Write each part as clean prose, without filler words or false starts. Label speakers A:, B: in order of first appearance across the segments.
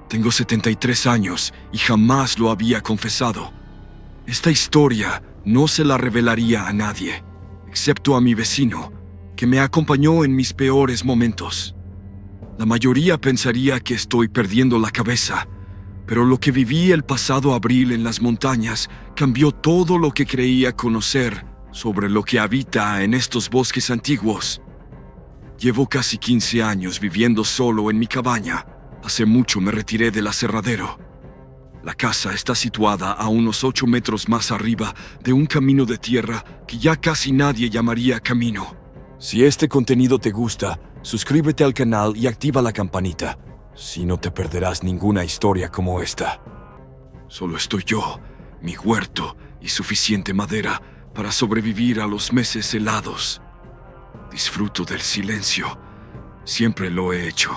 A: Tengo 73 años y jamás lo había confesado. Esta historia no se la revelaría a nadie, excepto a mi vecino, que me acompañó en mis peores momentos. La mayoría pensaría que estoy perdiendo la cabeza, pero lo que viví el pasado abril en las montañas cambió todo lo que creía conocer sobre lo que habita en estos bosques antiguos. Llevo casi 15 años viviendo solo en mi cabaña. Hace mucho me retiré del aserradero. La casa está situada a unos 8 metros más arriba de un camino de tierra que ya casi nadie llamaría camino. Si este contenido te gusta, suscríbete al canal y activa la campanita. Si no te perderás ninguna historia como esta. Solo estoy yo, mi huerto y suficiente madera para sobrevivir a los meses helados. Disfruto del silencio. Siempre lo he hecho.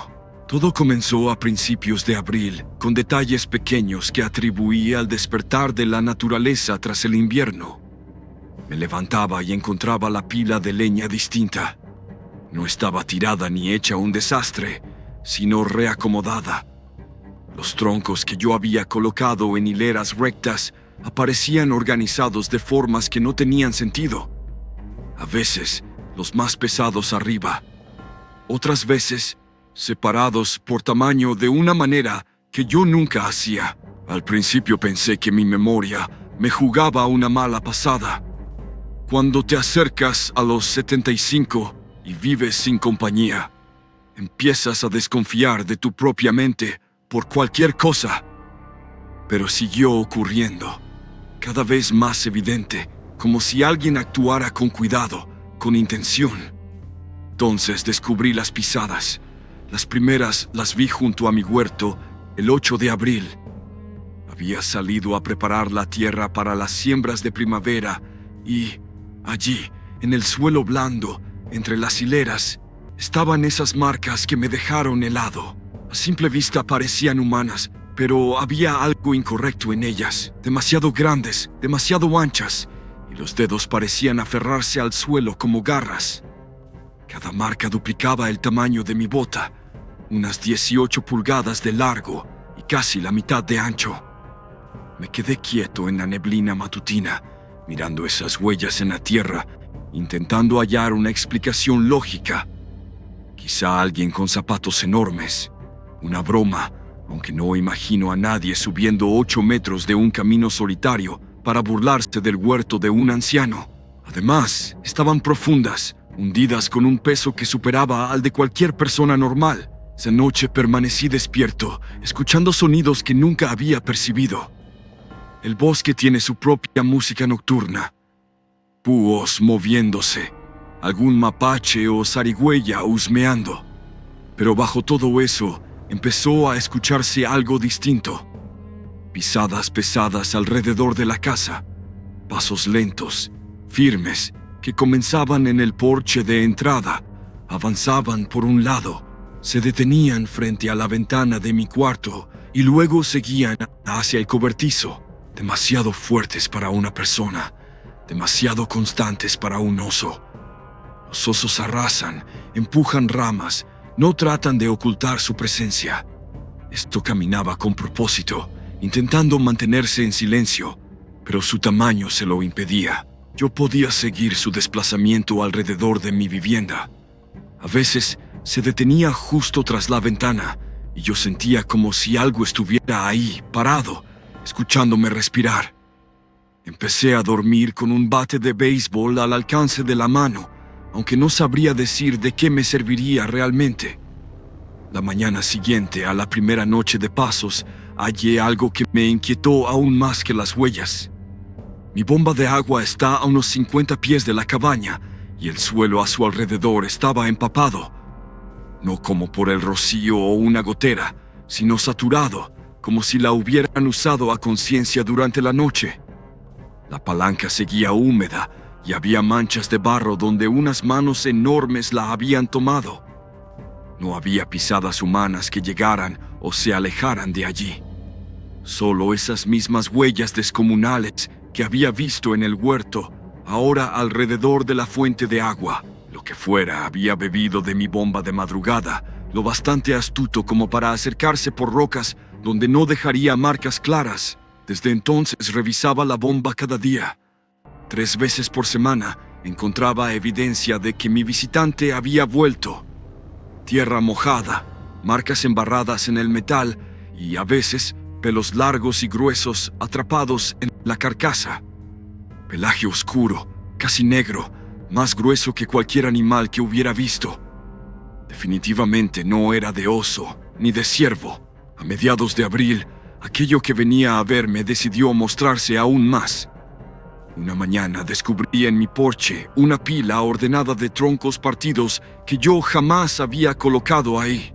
A: Todo comenzó a principios de abril, con detalles pequeños que atribuí al despertar de la naturaleza tras el invierno. Me levantaba y encontraba la pila de leña distinta. No estaba tirada ni hecha un desastre, sino reacomodada. Los troncos que yo había colocado en hileras rectas aparecían organizados de formas que no tenían sentido. A veces, los más pesados arriba. Otras veces, separados por tamaño de una manera que yo nunca hacía. Al principio pensé que mi memoria me jugaba una mala pasada. Cuando te acercas a los 75 y vives sin compañía, empiezas a desconfiar de tu propia mente por cualquier cosa. Pero siguió ocurriendo, cada vez más evidente, como si alguien actuara con cuidado, con intención. Entonces descubrí las pisadas. Las primeras las vi junto a mi huerto el 8 de abril. Había salido a preparar la tierra para las siembras de primavera y, allí, en el suelo blando, entre las hileras, estaban esas marcas que me dejaron helado. A simple vista parecían humanas, pero había algo incorrecto en ellas. Demasiado grandes, demasiado anchas, y los dedos parecían aferrarse al suelo como garras. Cada marca duplicaba el tamaño de mi bota, unas 18 pulgadas de largo y casi la mitad de ancho. Me quedé quieto en la neblina matutina, mirando esas huellas en la tierra, intentando hallar una explicación lógica. Quizá alguien con zapatos enormes. Una broma, aunque no imagino a nadie subiendo 8 metros de un camino solitario para burlarse del huerto de un anciano. Además, estaban profundas, hundidas con un peso que superaba al de cualquier persona normal. Esa noche permanecí despierto, escuchando sonidos que nunca había percibido. El bosque tiene su propia música nocturna. Búhos moviéndose, algún mapache o zarigüeya husmeando. Pero bajo todo eso, empezó a escucharse algo distinto. Pisadas pesadas alrededor de la casa, pasos lentos, firmes, que comenzaban en el porche de entrada, avanzaban por un lado, se detenían frente a la ventana de mi cuarto y luego seguían hacia el cobertizo, demasiado fuertes para una persona, demasiado constantes para un oso. Los osos arrasan, empujan ramas, no tratan de ocultar su presencia. Esto caminaba con propósito, intentando mantenerse en silencio, pero su tamaño se lo impedía. Yo podía seguir su desplazamiento alrededor de mi vivienda. A veces se detenía justo tras la ventana y yo sentía como si algo estuviera ahí, parado, escuchándome respirar. Empecé a dormir con un bate de béisbol al alcance de la mano, aunque no sabría decir de qué me serviría realmente. La mañana siguiente a la primera noche de pasos, hallé algo que me inquietó aún más que las huellas. Mi bomba de agua está a unos 50 pies de la cabaña y el suelo a su alrededor estaba empapado. No como por el rocío o una gotera, sino saturado, como si la hubieran usado a conciencia durante la noche. La palanca seguía húmeda y había manchas de barro donde unas manos enormes la habían tomado. No había pisadas humanas que llegaran o se alejaran de allí. Solo esas mismas huellas descomunales que había visto en el huerto, ahora alrededor de la fuente de agua. Lo que fuera había bebido de mi bomba de madrugada, lo bastante astuto como para acercarse por rocas donde no dejaría marcas claras. Desde entonces revisaba la bomba cada día. 3 veces por semana encontraba evidencia de que mi visitante había vuelto. Tierra mojada, marcas embarradas en el metal y, a veces, pelos largos y gruesos atrapados en la carcasa. Pelaje oscuro, casi negro, más grueso que cualquier animal que hubiera visto. Definitivamente no era de oso ni de ciervo. A mediados de abril, aquello que venía a verme decidió mostrarse aún más. Una mañana descubrí en mi porche una pila ordenada de troncos partidos que yo jamás había colocado ahí.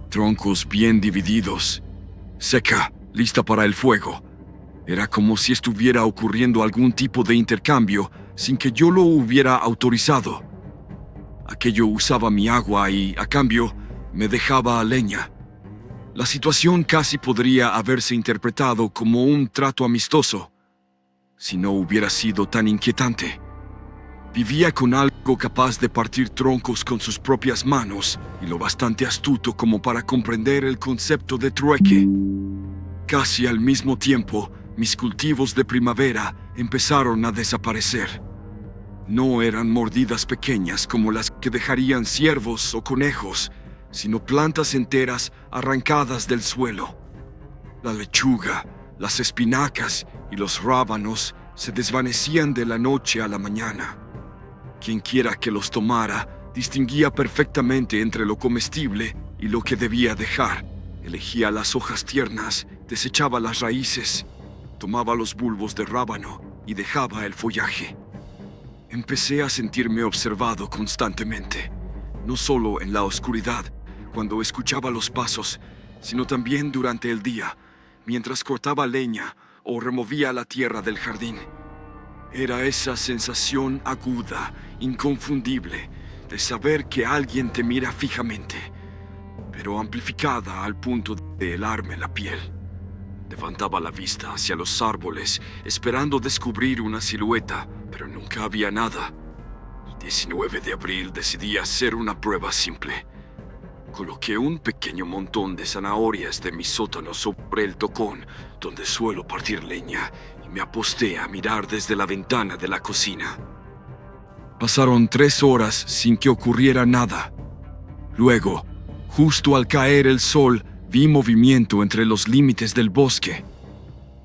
A: Troncos bien divididos, seca, lista para el fuego. Era como si estuviera ocurriendo algún tipo de intercambio sin que yo lo hubiera autorizado. Aquello usaba mi agua y, a cambio, me dejaba leña. La situación casi podría haberse interpretado como un trato amistoso, si no hubiera sido tan inquietante. Vivía con algo capaz de partir troncos con sus propias manos y lo bastante astuto como para comprender el concepto de trueque. Casi al mismo tiempo, mis cultivos de primavera empezaron a desaparecer. No eran mordidas pequeñas como las que dejarían ciervos o conejos, sino plantas enteras arrancadas del suelo. La lechuga, las espinacas y los rábanos se desvanecían de la noche a la mañana. Quien quiera que los tomara distinguía perfectamente entre lo comestible y lo que debía dejar. Elegía las hojas tiernas, desechaba las raíces, tomaba los bulbos de rábano y dejaba el follaje. Empecé a sentirme observado constantemente, no solo en la oscuridad, cuando escuchaba los pasos, sino también durante el día, mientras cortaba leña o removía la tierra del jardín. Era esa sensación aguda, inconfundible, de saber que alguien te mira fijamente, pero amplificada al punto de helarme la piel. Levantaba la vista hacia los árboles, esperando descubrir una silueta, pero nunca había nada. El 19 de abril decidí hacer una prueba simple. Coloqué un pequeño montón de zanahorias de mi sótano sobre el tocón, donde suelo partir leña, y me aposté a mirar desde la ventana de la cocina. Pasaron 3 horas sin que ocurriera nada. Luego, justo al caer el sol, vi movimiento entre los límites del bosque.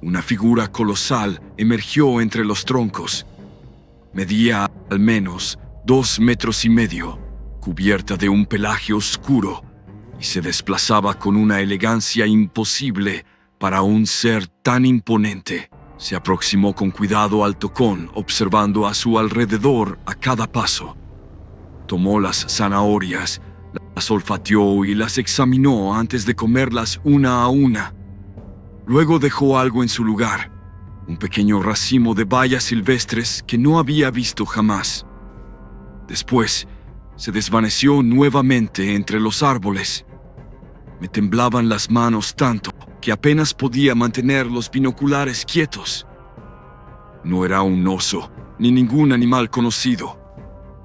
A: Una figura colosal emergió entre los troncos. Medía al menos 2,5 metros, cubierta de un pelaje oscuro, y se desplazaba con una elegancia imposible para un ser tan imponente. Se aproximó con cuidado al tocón, observando a su alrededor a cada paso. Tomó las zanahorias, las olfateó y las examinó antes de comerlas una a una. Luego dejó algo en su lugar, un pequeño racimo de bayas silvestres que no había visto jamás. Después, se desvaneció nuevamente entre los árboles. Me temblaban las manos tanto que apenas podía mantener los binoculares quietos. No era un oso, ni ningún animal conocido.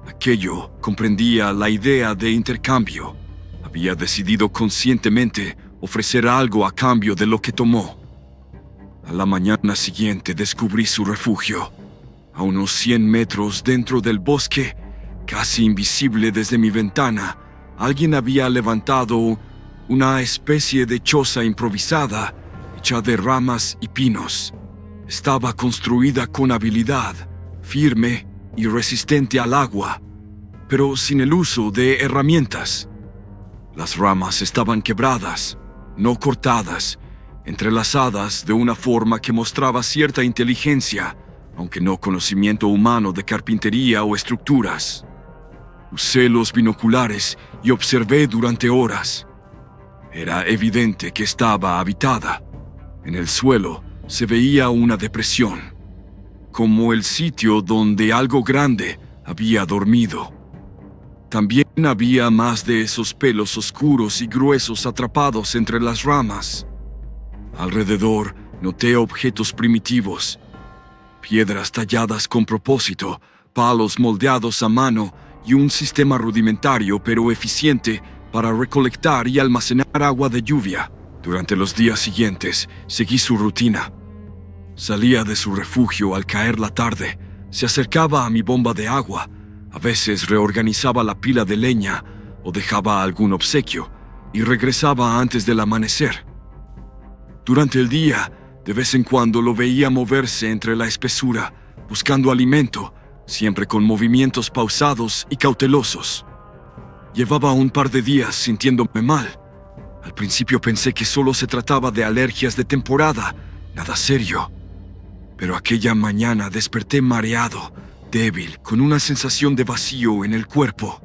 A: Aquello comprendía la idea de intercambio. Había decidido conscientemente ofrecer algo a cambio de lo que tomó. A la mañana siguiente descubrí su refugio. A unos 100 metros dentro del bosque, casi invisible desde mi ventana, alguien había levantado una especie de choza improvisada, hecha de ramas y pinos. Estaba construida con habilidad, firme y resistente al agua, pero sin el uso de herramientas. Las ramas estaban quebradas, no cortadas, entrelazadas de una forma que mostraba cierta inteligencia, aunque no conocimiento humano de carpintería o estructuras. Usé los binoculares y observé durante horas. Era evidente que estaba habitada. En el suelo se veía una depresión, como el sitio donde algo grande había dormido. También había más de esos pelos oscuros y gruesos atrapados entre las ramas. Alrededor noté objetos primitivos, piedras talladas con propósito, palos moldeados a mano y un sistema rudimentario pero eficiente para recolectar y almacenar agua de lluvia. Durante los días siguientes, seguí su rutina. Salía de su refugio al caer la tarde, se acercaba a mi bomba de agua, a veces reorganizaba la pila de leña o dejaba algún obsequio y regresaba antes del amanecer. Durante el día, de vez en cuando lo veía moverse entre la espesura, buscando alimento, siempre con movimientos pausados y cautelosos. Llevaba un par de días sintiéndome mal. Al principio pensé que solo se trataba de alergias de temporada, nada serio. Pero aquella mañana desperté mareado, débil, con una sensación de vacío en el cuerpo.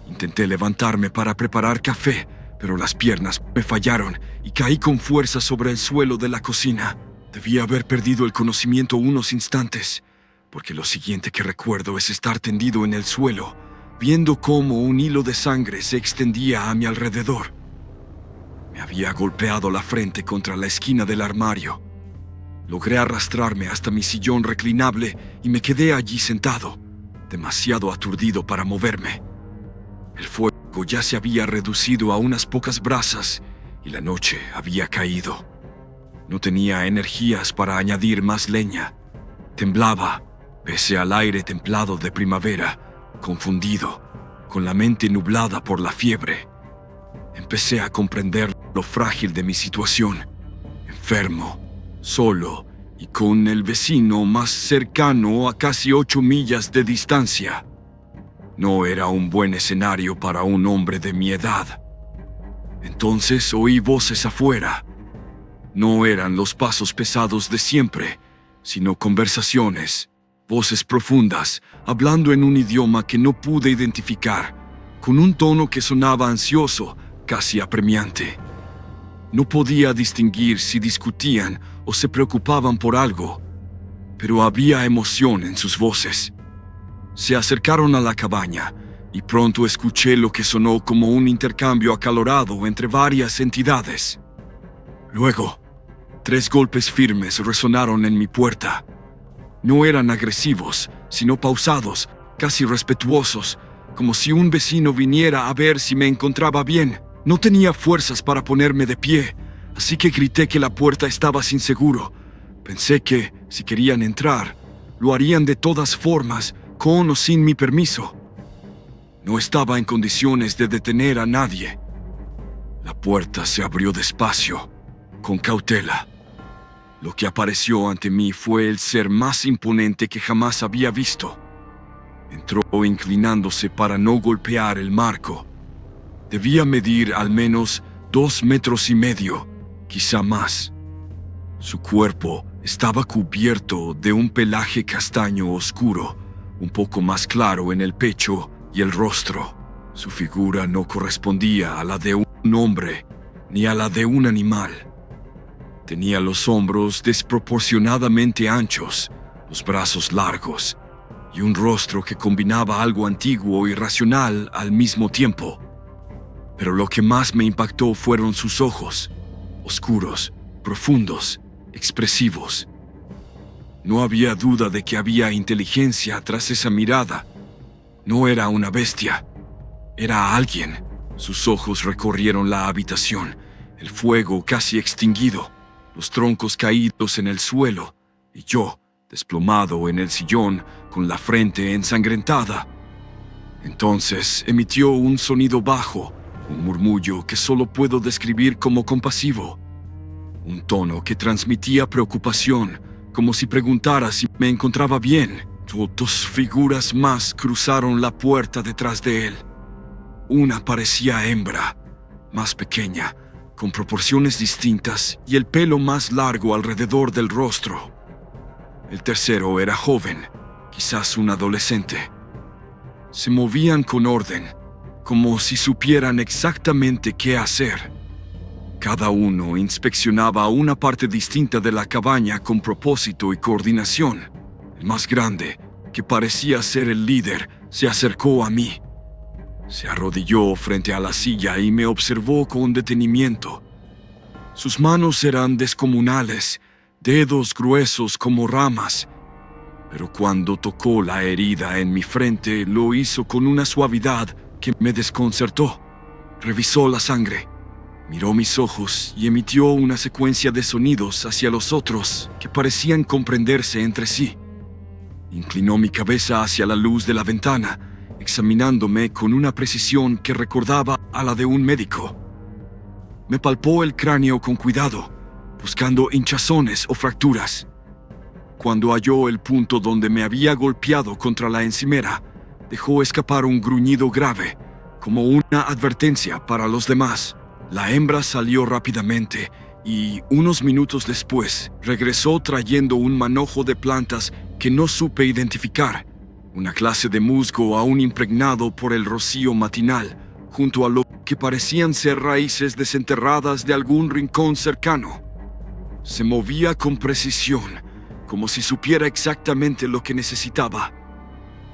A: Intenté levantarme para preparar café, pero las piernas me fallaron y caí con fuerza sobre el suelo de la cocina. Debía haber perdido el conocimiento unos instantes, porque lo siguiente que recuerdo es estar tendido en el suelo, viendo cómo un hilo de sangre se extendía a mi alrededor. Me había golpeado la frente contra la esquina del armario. Logré arrastrarme hasta mi sillón reclinable y me quedé allí sentado, demasiado aturdido para moverme. El fuego ya se había reducido a unas pocas brasas y la noche había caído. No tenía energías para añadir más leña. Temblaba, pese al aire templado de primavera, confundido, con la mente nublada por la fiebre. Empecé a comprender lo frágil de mi situación. Enfermo, solo y con el vecino más cercano a casi 8 millas de distancia. No era un buen escenario para un hombre de mi edad. Entonces oí voces afuera. No eran los pasos pesados de siempre, sino conversaciones, voces profundas, hablando en un idioma que no pude identificar, con un tono que sonaba ansioso, casi apremiante. No podía distinguir si discutían o se preocupaban por algo, pero había emoción en sus voces. Se acercaron a la cabaña y pronto escuché lo que sonó como un intercambio acalorado entre varias entidades. Luego, 3 golpes firmes resonaron en mi puerta. No eran agresivos, sino pausados, casi respetuosos, como si un vecino viniera a ver si me encontraba bien. No tenía fuerzas para ponerme de pie, así que grité que la puerta estaba sin seguro. Pensé que, si querían entrar, lo harían de todas formas, con o sin mi permiso. No estaba en condiciones de detener a nadie. La puerta se abrió despacio, con cautela. Lo que apareció ante mí fue el ser más imponente que jamás había visto. Entró inclinándose para no golpear el marco. Debía medir al menos 2,5 metros, quizá más. Su cuerpo estaba cubierto de un pelaje castaño oscuro, un poco más claro en el pecho y el rostro. Su figura no correspondía a la de un hombre ni a la de un animal. Tenía los hombros desproporcionadamente anchos, los brazos largos y un rostro que combinaba algo antiguo y racional al mismo tiempo. Pero lo que más me impactó fueron sus ojos, oscuros, profundos, expresivos. No había duda de que había inteligencia tras esa mirada. No era una bestia, era alguien. Sus ojos recorrieron la habitación, el fuego casi extinguido, los troncos caídos en el suelo, y yo, desplomado en el sillón, con la frente ensangrentada. Entonces emitió un sonido bajo, un murmullo que solo puedo describir como compasivo. Un tono que transmitía preocupación, como si preguntara si me encontraba bien. 2 figuras más cruzaron la puerta detrás de él. Una parecía hembra, más pequeña, con proporciones distintas y el pelo más largo alrededor del rostro. El tercero era joven, quizás un adolescente. Se movían con orden, como si supieran exactamente qué hacer. Cada uno inspeccionaba una parte distinta de la cabaña con propósito y coordinación. El más grande, que parecía ser el líder, se acercó a mí. Se arrodilló frente a la silla y me observó con detenimiento. Sus manos eran descomunales, dedos gruesos como ramas, pero cuando tocó la herida en mi frente lo hizo con una suavidad que me desconcertó. Revisó la sangre. Miró mis ojos y emitió una secuencia de sonidos hacia los otros que parecían comprenderse entre sí. Inclinó mi cabeza hacia la luz de la ventana, examinándome con una precisión que recordaba a la de un médico. Me palpó el cráneo con cuidado, buscando hinchazones o fracturas. Cuando halló el punto donde me había golpeado contra la encimera, dejó escapar un gruñido grave, como una advertencia para los demás. La hembra salió rápidamente y, unos minutos después, regresó trayendo un manojo de plantas que no supe identificar, una clase de musgo aún impregnado por el rocío matinal, junto a lo que parecían ser raíces desenterradas de algún rincón cercano. Se movía con precisión, como si supiera exactamente lo que necesitaba.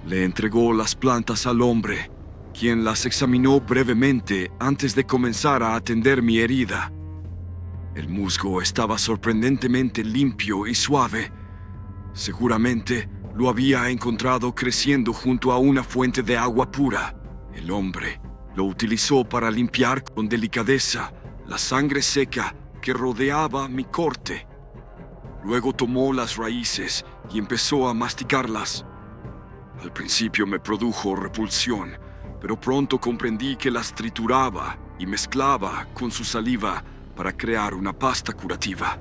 A: Le entregó las plantas al hombre, quien las examinó brevemente antes de comenzar a atender mi herida. El musgo estaba sorprendentemente limpio y suave. Seguramente lo había encontrado creciendo junto a una fuente de agua pura. El hombre lo utilizó para limpiar con delicadeza la sangre seca que rodeaba mi corte. Luego tomó las raíces y empezó a masticarlas. Al principio me produjo repulsión, pero pronto comprendí que las trituraba y mezclaba con su saliva para crear una pasta curativa.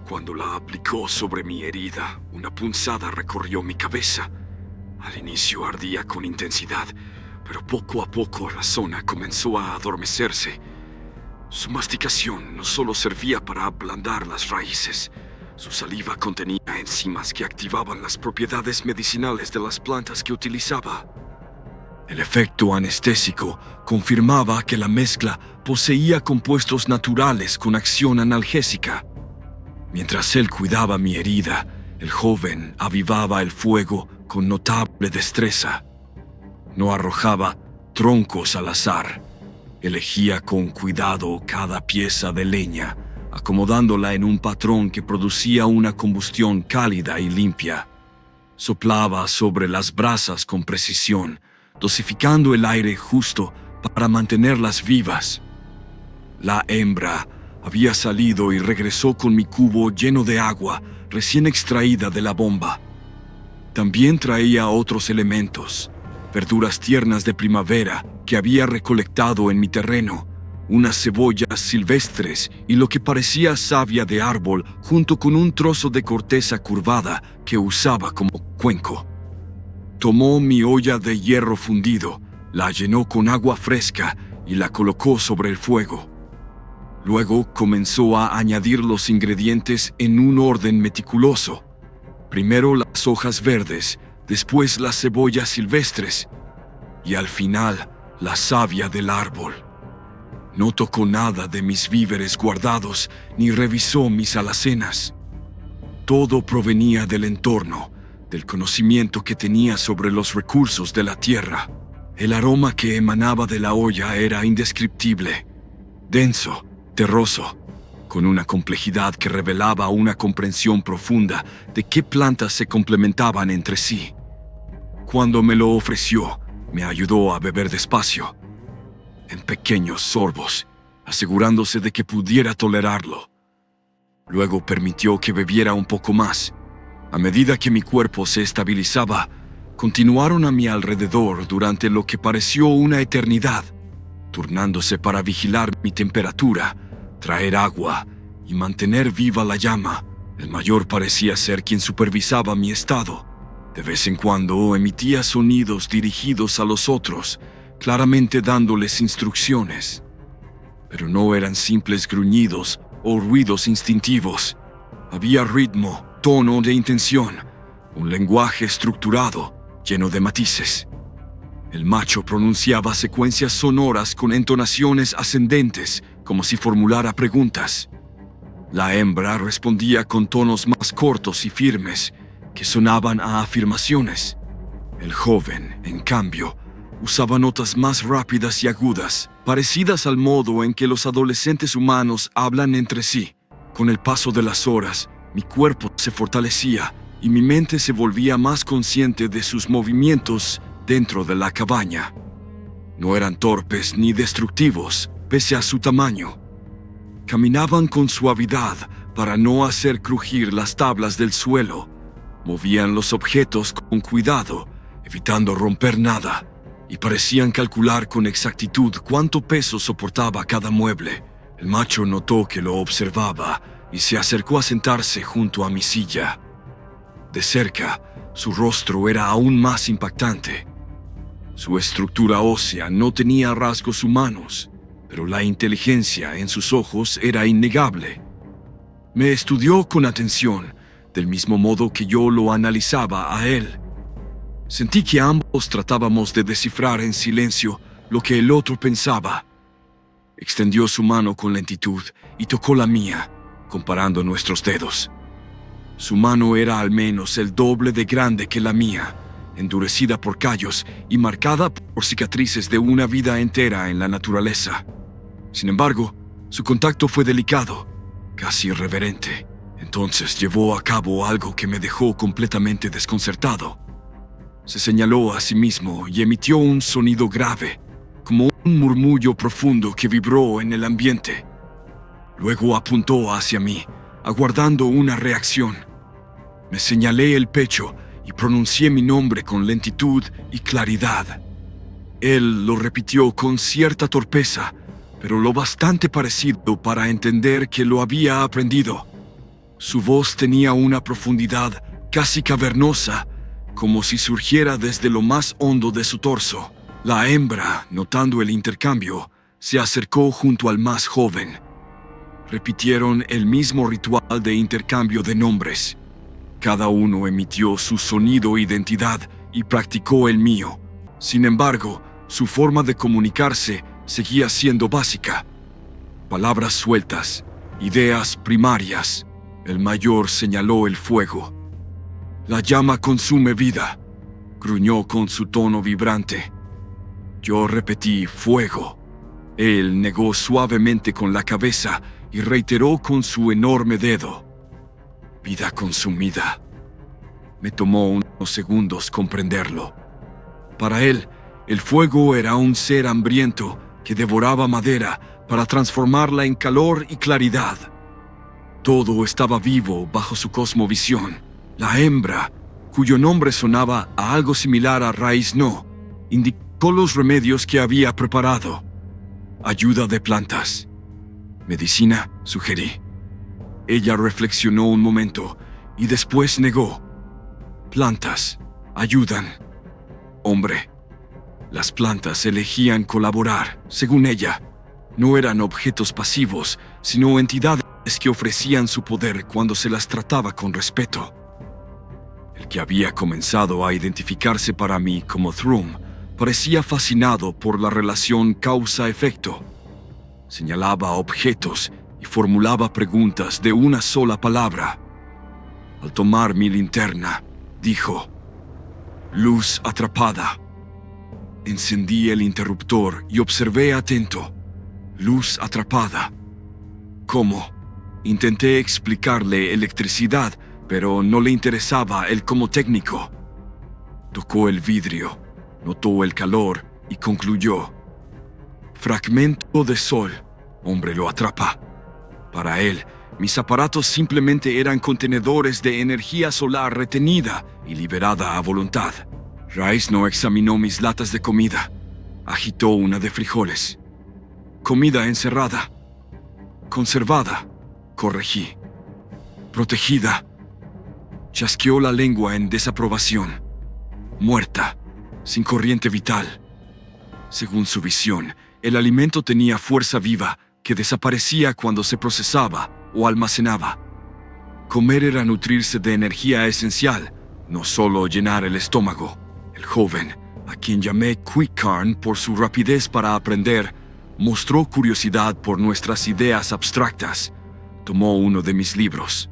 A: Cuando la aplicó sobre mi herida, una punzada recorrió mi cabeza. Al inicio ardía con intensidad, pero poco a poco la zona comenzó a adormecerse. Su masticación no solo servía para ablandar las raíces, su saliva contenía enzimas que activaban las propiedades medicinales de las plantas que utilizaba. El efecto anestésico confirmaba que la mezcla poseía compuestos naturales con acción analgésica. Mientras él cuidaba mi herida, el joven avivaba el fuego con notable destreza. No arrojaba troncos al azar. Elegía con cuidado cada pieza de leña, acomodándola en un patrón que producía una combustión cálida y limpia. Soplaba sobre las brasas con precisión, dosificando el aire justo para mantenerlas vivas. La hembra había salido y regresó con mi cubo lleno de agua recién extraída de la bomba. También traía otros elementos, verduras tiernas de primavera que había recolectado en mi terreno, unas cebollas silvestres y lo que parecía savia de árbol junto con un trozo de corteza curvada que usaba como cuenco. Tomó mi olla de hierro fundido, la llenó con agua fresca y la colocó sobre el fuego. Luego comenzó a añadir los ingredientes en un orden meticuloso. Primero las hojas verdes, después las cebollas silvestres y al final la savia del árbol. No tocó nada de mis víveres guardados ni revisó mis alacenas. Todo provenía del entorno, del conocimiento que tenía sobre los recursos de la tierra. El aroma que emanaba de la olla era indescriptible, denso, terroso, con una complejidad que revelaba una comprensión profunda de qué plantas se complementaban entre sí. Cuando me lo ofreció, me ayudó a beber despacio, en pequeños sorbos, asegurándose de que pudiera tolerarlo. Luego permitió que bebiera un poco más. A medida que mi cuerpo se estabilizaba, continuaron a mi alrededor durante lo que pareció una eternidad, turnándose para vigilar mi temperatura, traer agua y mantener viva la llama. El mayor parecía ser quien supervisaba mi estado. De vez en cuando emitía sonidos dirigidos a los otros, claramente dándoles instrucciones. Pero no eran simples gruñidos o ruidos instintivos. Había ritmo, tono de intención, un lenguaje estructurado, lleno de matices. El macho pronunciaba secuencias sonoras con entonaciones ascendentes, como si formulara preguntas. La hembra respondía con tonos más cortos y firmes, que sonaban a afirmaciones. El joven, en cambio, usaba notas más rápidas y agudas, parecidas al modo en que los adolescentes humanos hablan entre sí. Con el paso de las horas, mi cuerpo se fortalecía y mi mente se volvía más consciente de sus movimientos dentro de la cabaña. No eran torpes ni destructivos, pese a su tamaño. Caminaban con suavidad para no hacer crujir las tablas del suelo. Movían los objetos con cuidado, evitando romper nada, y parecían calcular con exactitud cuánto peso soportaba cada mueble. El macho notó que lo observaba y se acercó a sentarse junto a mi silla. De cerca, su rostro era aún más impactante. Su estructura ósea no tenía rasgos humanos, pero la inteligencia en sus ojos era innegable. Me estudió con atención, del mismo modo que yo lo analizaba a él. Sentí que ambos tratábamos de descifrar en silencio lo que el otro pensaba. Extendió su mano con lentitud y tocó la mía, comparando nuestros dedos. Su mano era al menos el doble de grande que la mía, endurecida por callos y marcada por cicatrices de una vida entera en la naturaleza. Sin embargo, su contacto fue delicado, casi irreverente. Entonces llevó a cabo algo que me dejó completamente desconcertado. Se señaló a sí mismo y emitió un sonido grave, como un murmullo profundo que vibró en el ambiente. Luego apuntó hacia mí, aguardando una reacción. Me señalé el pecho y pronuncié mi nombre con lentitud y claridad. Él lo repitió con cierta torpeza, pero lo bastante parecido para entender que lo había aprendido. Su voz tenía una profundidad casi cavernosa, como si surgiera desde lo más hondo de su torso. La hembra, notando el intercambio, se acercó junto al más joven. Repitieron el mismo ritual de intercambio de nombres. Cada uno emitió su sonido e identidad y practicó el mío. Sin embargo, su forma de comunicarse seguía siendo básica. Palabras sueltas, ideas primarias. El mayor señaló el fuego. La llama consume vida, gruñó con su tono vibrante. Yo repetí fuego. Él negó suavemente con la cabeza y reiteró con su enorme dedo. Vida consumida. Me tomó unos segundos comprenderlo. Para él, el fuego era un ser hambriento que devoraba madera para transformarla en calor y claridad. Todo estaba vivo bajo su cosmovisión. La hembra, cuyo nombre sonaba a algo similar a raíz no, indicó los remedios que había preparado. Ayuda de plantas. Medicina, sugerí. Ella reflexionó un momento y después negó. Plantas ayudan. Hombre, las plantas elegían colaborar, según ella. No eran objetos pasivos, sino entidades que ofrecían su poder cuando se las trataba con respeto. El que había comenzado a identificarse para mí como Thrum parecía fascinado por la relación causa-efecto. Señalaba objetos y formulaba preguntas de una sola palabra. Al tomar mi linterna, dijo: luz atrapada. Encendí el interruptor y observé atento. Luz atrapada. ¿Cómo? Intenté explicarle electricidad, pero no le interesaba el cómo técnico. Tocó el vidrio, notó el calor y concluyó: fragmento de sol. Hombre, lo atrapa. Para él, mis aparatos simplemente eran contenedores de energía solar retenida y liberada a voluntad. Rice no examinó mis latas de comida. Agitó una de frijoles. Comida encerrada. Conservada, corregí. Protegida. Chasqueó la lengua en desaprobación. Muerta, sin corriente vital. Según su visión, el alimento tenía fuerza viva que desaparecía cuando se procesaba o almacenaba. Comer era nutrirse de energía esencial, no solo llenar el estómago. El joven, a quien llamé Quickcarn por su rapidez para aprender, mostró curiosidad por nuestras ideas abstractas. Tomó uno de mis libros.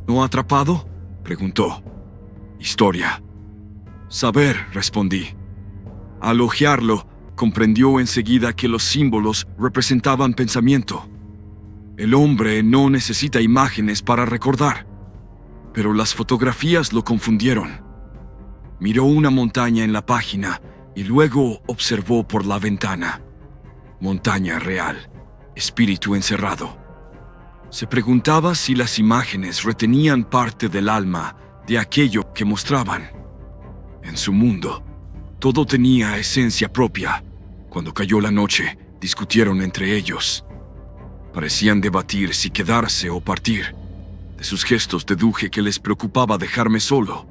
A: ¿No atrapado?, preguntó. Historia. Saber, respondí. Al hojearlo, comprendió enseguida que los símbolos representaban pensamiento. El hombre no necesita imágenes para recordar, pero las fotografías lo confundieron. Miró una montaña en la página y luego observó por la ventana. Montaña real, espíritu encerrado. Se preguntaba si las imágenes retenían parte del alma de aquello que mostraban. En su mundo, todo tenía esencia propia. Cuando cayó la noche, discutieron entre ellos. Parecían debatir si quedarse o partir. De sus gestos deduje que les preocupaba dejarme solo,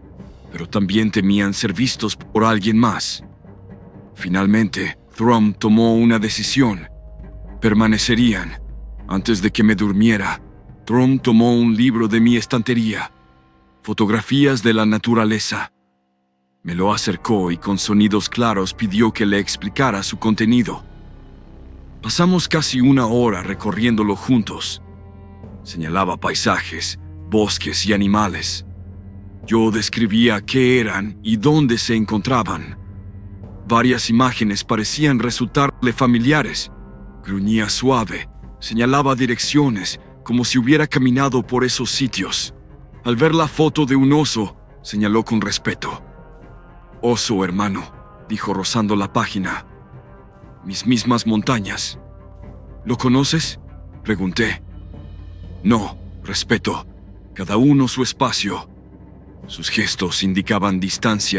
A: pero también temían ser vistos por alguien más. Finalmente, Thrum tomó una decisión. Permanecerían. Antes de que me durmiera, Thrum tomó un libro de mi estantería. Fotografías de la naturaleza. Me lo acercó y con sonidos claros pidió que le explicara su contenido. Pasamos casi una hora recorriéndolo juntos. Señalaba paisajes, bosques y animales. Yo describía qué eran y dónde se encontraban. Varias imágenes parecían resultarle familiares. Gruñía suave, señalaba direcciones, como si hubiera caminado por esos sitios. Al ver la foto de un oso, señaló con respeto. «Oso, hermano», dijo rozando la página. «Mis mismas montañas». «¿Lo conoces?», pregunté. «No, respeto. Cada uno su espacio». Sus gestos indicaban distancia